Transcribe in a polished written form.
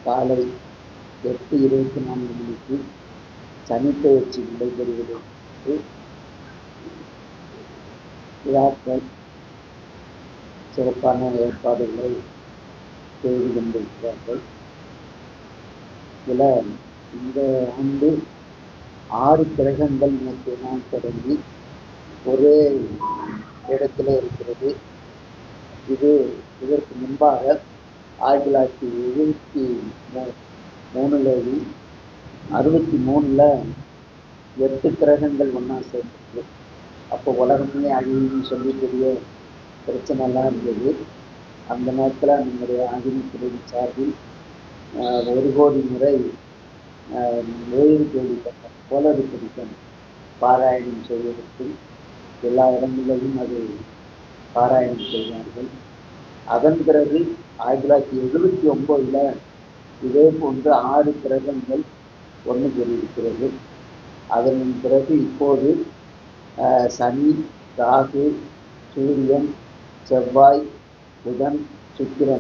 காலை 8:24 மணிக்கு சனிப்பெயர்ச்சி நடைபெறுவதற்கு விழாக்கள் சிறப்பான ஏற்பாடுகளை செய்து கொண்டிருக்கிறார்கள். இதில் இந்த ஆண்டு 6 கிரகங்கள் நேற்று நாம் தொடங்கி ஒரே இடத்துல இருக்கிறது. இதற்கு முன்பாக 1973 63 8 கிரகங்கள் ஒன்றா சேர்ந்தது. அப்போ உலகமே அழிவுன்னு சொல்லி பெரிய பிரச்சனை எல்லாம் இருந்தது. அந்த நேரத்தில் நம்முடைய அகிலத்துறை சார்பில் 1 கோடி முறை 7 கோடி கோளறு பிடிக்கும் பாராயணம் செய்வதற்கு எல்லா இடங்களிலும் அது பாராயணம் செய்வார்கள். அதன் பிறகு 1979 இதே போன்று 6 கிரகங்கள் ஒன்று கூறியிருக்கிறது. அதன் பிறகு இப்போது சனி, ராகு, சூரியன், செவ்வாய், புதன், சுக்கிரன்